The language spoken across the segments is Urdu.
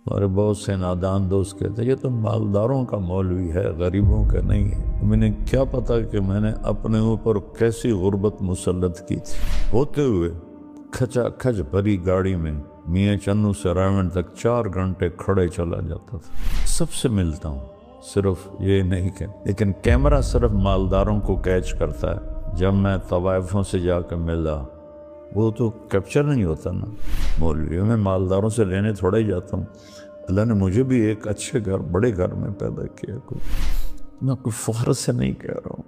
ہمارے بہت سے نادان دوست کہتے ہیں یہ تو مالداروں کا مولوی ہے، غریبوں کا نہیں ہے۔ میں نے کیا پتا کہ میں نے اپنے اوپر کیسی غربت مسلط کی تھی۔ ہوتے ہوئے کھچا کھچ بھری گاڑی میں میاں چنو سے رائمنڈ تک 4 گھنٹے کھڑے چلا جاتا تھا۔ سب سے ملتا ہوں، صرف یہ نہیں کہ لیکن کیمرہ صرف مالداروں کو کیچ کرتا ہے۔ جب میں طوائفوں سے جا کے ملا وہ تو کیپچر نہیں ہوتا نا۔ مولویوں میں مالداروں سے لینے تھوڑا ہی جاتا ہوں۔ اللہ نے مجھے بھی ایک اچھے گھر، بڑے گھر میں پیدا کیا۔ میں کوئی فخر سے نہیں کہہ رہا ہوں،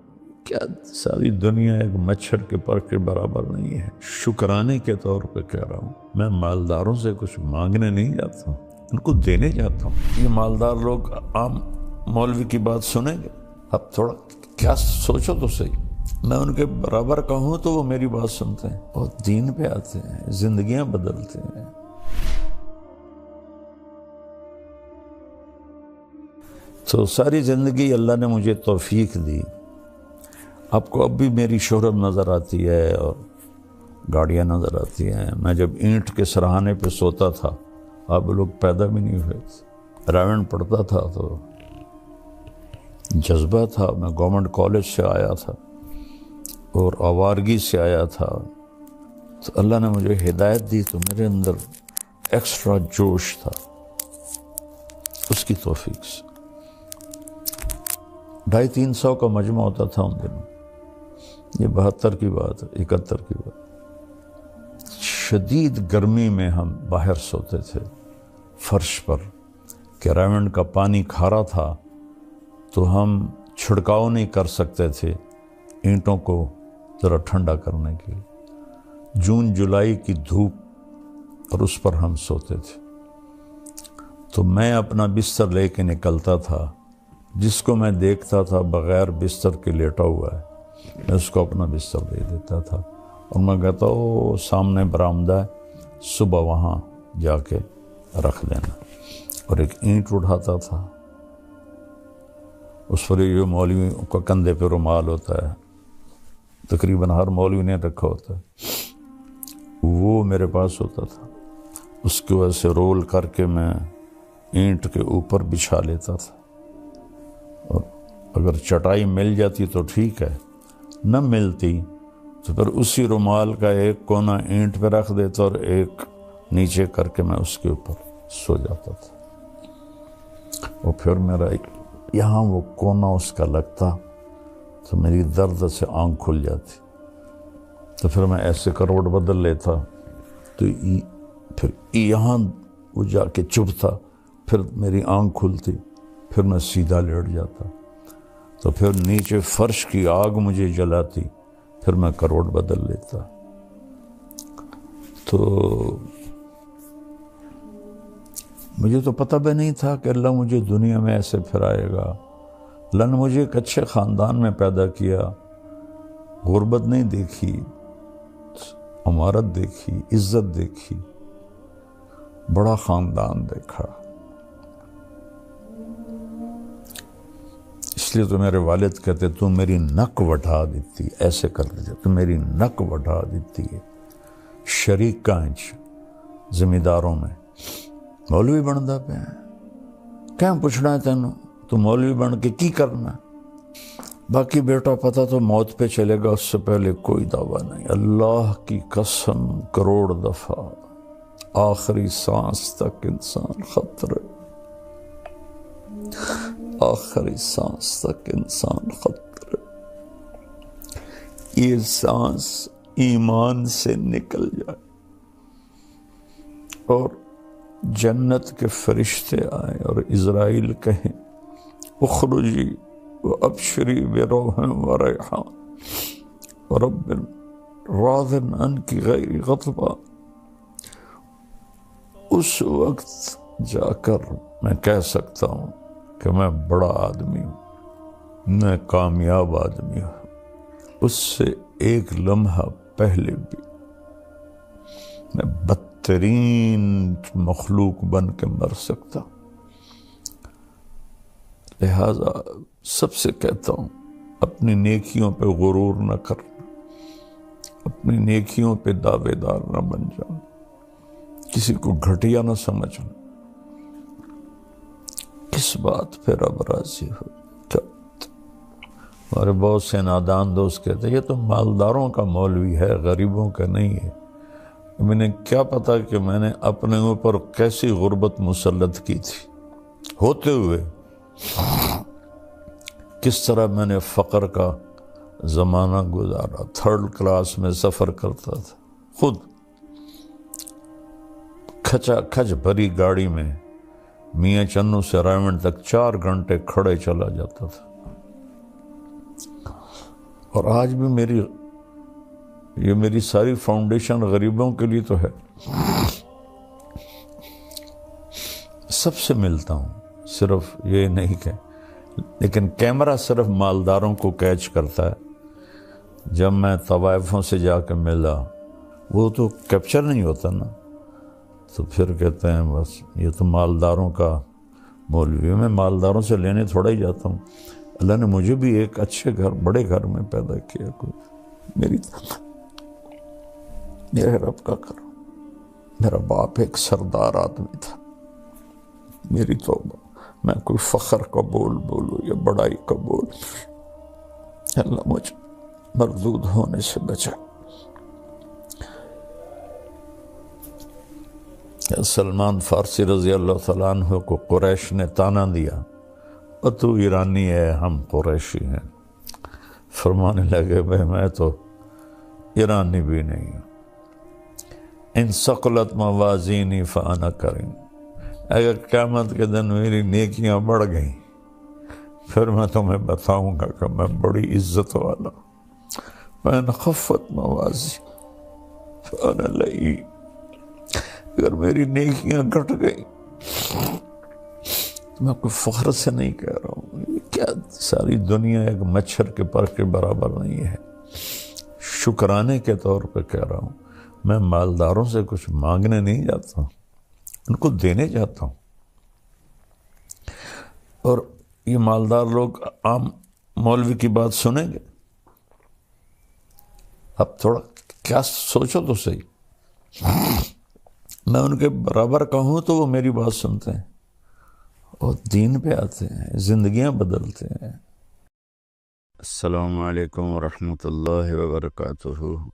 کیا ساری دنیا ایک مچھر کے پر کے برابر نہیں ہے، شکرانے کے طور پہ کہہ رہا ہوں۔ میں مالداروں سے کچھ مانگنے نہیں جاتا ہوں، ان کو دینے جاتا ہوں۔ یہ مالدار لوگ عام مولوی کی بات سنیں گے؟ اب تھوڑا کیا سوچو تو صحیح۔ میں ان کے برابر کہوں تو وہ میری بات سنتے ہیں اور دین پہ آتے ہیں، زندگیاں بدلتے ہیں۔ تو ساری زندگی اللہ نے مجھے توفیق دی۔ آپ کو اب بھی میری شہرت نظر آتی ہے اور گاڑیاں نظر آتی ہیں۔ میں جب اینٹ کے سرہانے پہ سوتا تھا آپ لوگ پیدا بھی نہیں ہوئے تھے۔ رائمنڈ پڑھتا تھا تو جذبہ تھا، میں گورنمنٹ کالج سے آیا تھا اور آوارگی سے آیا تھا، تو اللہ نے مجھے ہدایت دی تو میرے اندر ایکسٹرا جوش تھا اس کی توفیق سے۔ 250-300 کا مجمع ہوتا تھا ان دنوں، یہ 72 کی بات ہے، 71 کی بات۔ شدید گرمی میں ہم باہر سوتے تھے فرش پر، کہ رائمنڈ کا پانی کھارا تھا تو ہم چھڑکاؤ نہیں کر سکتے تھے اینٹوں کو ذرا ٹھنڈا کرنے کے لیے۔ جون جولائی کی دھوپ اور اس پر ہم سوتے تھے، تو میں اپنا بستر لے کے نکلتا تھا، جس کو میں دیکھتا تھا بغیر بستر کے لیٹا ہوا ہے میں اس کو اپنا بستر دے دیتا تھا اور میں کہتا او سامنے برآمدہ ہے، صبح وہاں جا کے رکھ دینا۔ اور ایک اینٹ اٹھاتا تھا، اس پر یہ مولوی کا کندھے پہ رومال ہوتا ہے، تقریباً ہر مولوی نے رکھا ہوتا ہے، وہ میرے پاس ہوتا تھا۔ اس کی وجہ سے رول کر کے میں اینٹ کے اوپر بچھا لیتا تھا، اور اگر چٹائی مل جاتی تو ٹھیک ہے، نہ ملتی تو پھر اسی رومال کا ایک کونا اینٹ پہ رکھ دیتا اور ایک نیچے کر کے میں اس کے اوپر سو جاتا تھا۔ اور پھر میرا یہاں وہ کونا اس کا لگتا تو میری درد سے آنکھ کھل جاتی، تو پھر میں ایسے کروٹ بدل لیتا تو پھر یہاں وہ جا کے چبھتا، پھر میری آنکھ کھلتی، پھر میں سیدھا لیٹ جاتا، تو پھر نیچے فرش کی آگ مجھے جلاتی، پھر میں کروٹ بدل لیتا۔ تو مجھے تو پتہ بھی نہیں تھا کہ اللہ مجھے دنیا میں ایسے پھرائے گا۔ اللہ نے مجھے ایک اچھے خاندان میں پیدا کیا، غربت نہیں دیکھی، عمارت دیکھی، عزت دیکھی، بڑا خاندان دیکھا۔ اس لیے تو میرے والد کہتے تو میری نک وٹھا دیتی، ایسے کر دیتے تو میری نک وٹھا دیتی ہے۔ شریک کانچ زمینداروں میں مولوی بندا پہ کیا پوچھنا ہے تینوں، تو مولوی بن کے کی کرنا ہے؟ باقی بیٹا پتہ تو موت پہ چلے گا، اس سے پہلے کوئی دعویٰ نہیں۔ اللہ کی قسم کروڑ دفعہ آخری سانس تک انسان خطرے، آخری سانس تک انسان خطرے۔ یہ سانس ایمان سے نکل جائے اور جنت کے فرشتے آئیں اور اسرائیل کہیں اخرجی وابشری بروح وریحان ورب راض عنک غیر غضبان، اس وقت جا کر میں کہہ سکتا ہوں کہ میں بڑا آدمی ہوں، میں کامیاب آدمی ہوں۔ اس سے ایک لمحہ پہلے بھی میں بدترین مخلوق بن کے مر سکتا ہوں۔ لہذا سب سے کہتا ہوں اپنی نیکیوں پہ غرور نہ کرنا، اپنی نیکیوں پہ دعوے دار نہ بن جانا، کسی کو گھٹیا نہ سمجھنا، کس بات پہ رب راضی ہو؟ کیا ہمارے بہت سے نادان دوست کہتے ہیں یہ تو مالداروں کا مولوی ہے، غریبوں کا نہیں ہے۔ میں کیا پتا کہ میں نے اپنے اوپر کیسی غربت مسلط کی تھی، ہوتے ہوئے کس طرح میں نے فقر کا زمانہ گزارا، 3rd کلاس میں سفر کرتا تھا، خود کھچا کھچ بھری گاڑی میں میاں چنو سے رائمنڈ تک 4 گھنٹے کھڑے چلا جاتا تھا۔ اور آج بھی میری ساری فاؤنڈیشن غریبوں کے لیے تو ہے۔ سب سے ملتا ہوں، صرف یہ نہیں کہ، لیکن کیمرہ صرف مالداروں کو کیچ کرتا ہے۔ جب میں طوائفوں سے جا کے ملا، وہ تو کیپچر نہیں ہوتا نا، تو پھر کہتے ہیں بس یہ تو مالداروں کا مولوی ہے۔ میں مالداروں سے لینے تھوڑا ہی جاتا ہوں، اللہ نے مجھے بھی ایک اچھے گھر، بڑے گھر میں پیدا کیا، میرے رب کا کرم۔ میرا باپ ایک سردار آدمی تھا، میری توبہ، میں کوئی فخر کا بول بولوں یا بڑائی کا بول، اللہ مجھے مردود ہونے سے بچا۔ سلمان فارسی رضی اللہ تعالیٰ عنہ کو قریش نے تانا دیا، اور تو ایرانی ہے، ہم قریشی ہیں۔ فرمانے لگے بھائی میں تو ایرانی بھی نہیں ہوں، ان ثقلت موازینی فانا کریم، اگر قیامت کے دن میری نیکیاں بڑھ گئیں پھر میں تمہیں بتاؤں گا کہ میں بڑی عزت والا ہوں۔ وَإِنْ خَفَّتْ مَوَازِينُ فَأَنَا لَئِيمٌ، اگر میری نیکیاں گھٹ گئیں، میں کوئی فخر سے نہیں کہہ رہا ہوں، کیا ساری دنیا ایک مچھر کے پر کے برابر نہیں ہے، شکرانے کے طور پہ کہہ رہا ہوں۔ میں مالداروں سے کچھ مانگنے نہیں جاتا ہوں، ان کو دینے جاتا ہوں۔ اور یہ مالدار لوگ عام مولوی کی بات سنیں گے؟ اب تھوڑا کیا سوچو تو صحیح، میں ان کے برابر کا ہوں تو وہ میری بات سنتے ہیں اور دین پہ آتے ہیں، زندگیاں بدلتے ہیں۔ السلام علیکم ورحمۃ اللہ وبرکاتہ۔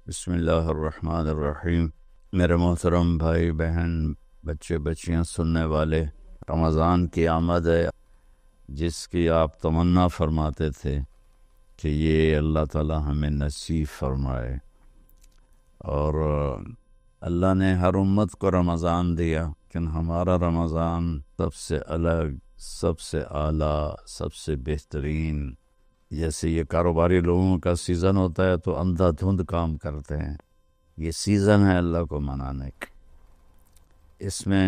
بسم اللہ الرحمن الرحیم۔ میرے محترم بھائی بہن، بچے بچیاں، سننے والے، رمضان کی آمد ہے جس کی آپ تمنا فرماتے تھے کہ یہ اللہ تعالی ہمیں نصیب فرمائے، اور اللہ نے ہر امت کو رمضان دیا، لیکن ہمارا رمضان سب سے الگ، سب سے اعلیٰ، سب سے بہترین۔ جیسے یہ کاروباری لوگوں کا سیزن ہوتا ہے تو اندھا دھند کام کرتے ہیں، یہ سیزن ہے اللہ کو منانے کا۔ اس میں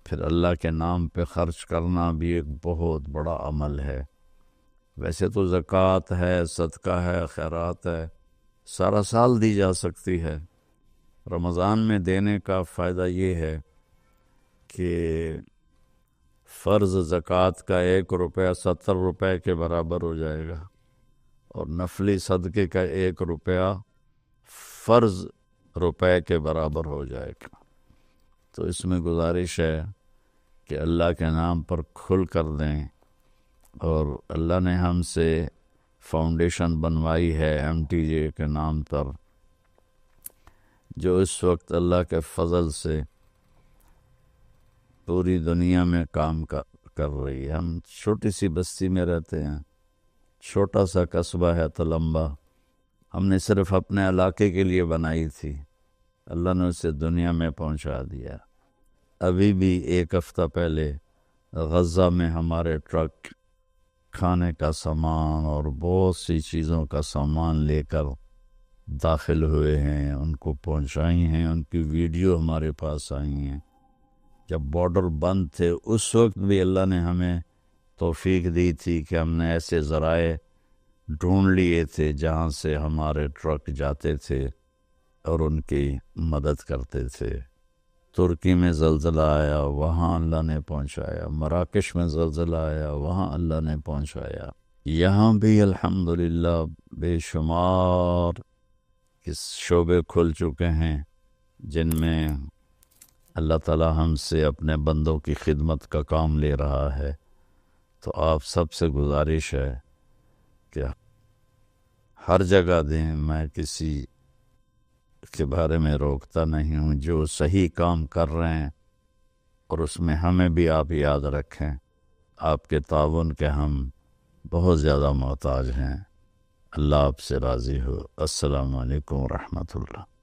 پھر اللہ کے نام پہ خرچ کرنا بھی ایک بہت بڑا عمل ہے۔ ویسے تو زکوٰۃ ہے، صدقہ ہے، خیرات ہے، سارا سال دی جا سکتی ہے۔ رمضان میں دینے کا فائدہ یہ ہے کہ فرض زکوٰۃ کا 1 روپیہ 70 روپے کے برابر ہو جائے گا، اور نفلی صدقے کا 1 روپیہ فرض روپے کے برابر ہو جائے گا۔ تو اس میں گزارش ہے کہ اللہ کے نام پر کھل کر دیں، اور اللہ نے ہم سے فاؤنڈیشن بنوائی ہے MTJ کے نام پر، جو اس وقت اللہ کے فضل سے پوری دنیا میں کام کر رہی ہے۔ ہم چھوٹی سی بستی میں رہتے ہیں، چھوٹا سا قصبہ ہے تلمبا، ہم نے صرف اپنے علاقے کے لیے بنائی تھی، اللہ نے اسے دنیا میں پہنچا دیا۔ ابھی بھی 1 ہفتہ پہلے غزہ میں ہمارے ٹرک کھانے کا سامان اور بہت سی چیزوں کا سامان لے کر داخل ہوئے ہیں، ان کو پہنچائی ہیں، ان کی ویڈیو ہمارے پاس آئی ہیں۔ جب بارڈر بند تھے اس وقت بھی اللہ نے ہمیں توفیق دی تھی کہ ہم نے ایسے ذرائع ڈھونڈ لیے تھے جہاں سے ہمارے ٹرک جاتے تھے اور ان کی مدد کرتے تھے۔ ترکی میں زلزلہ آیا، وہاں اللہ نے پہنچایا، مراکش میں زلزلہ آیا، وہاں اللہ نے پہنچایا۔ یہاں بھی الحمدللہ بے شمار اس شعبے کھل چکے ہیں جن میں اللہ تعالی ہم سے اپنے بندوں کی خدمت کا کام لے رہا ہے۔ تو آپ سب سے گزارش ہے کہ ہر جگہ دیں، میں کسی کے بارے میں روکتا نہیں ہوں، جو صحیح کام کر رہے ہیں اور اس میں ہمیں بھی آپ یاد رکھیں، آپ کے تعاون کے ہم بہت زیادہ محتاج ہیں۔ اللہ آپ سے راضی ہو۔ السلام علیکم ورحمۃ اللہ۔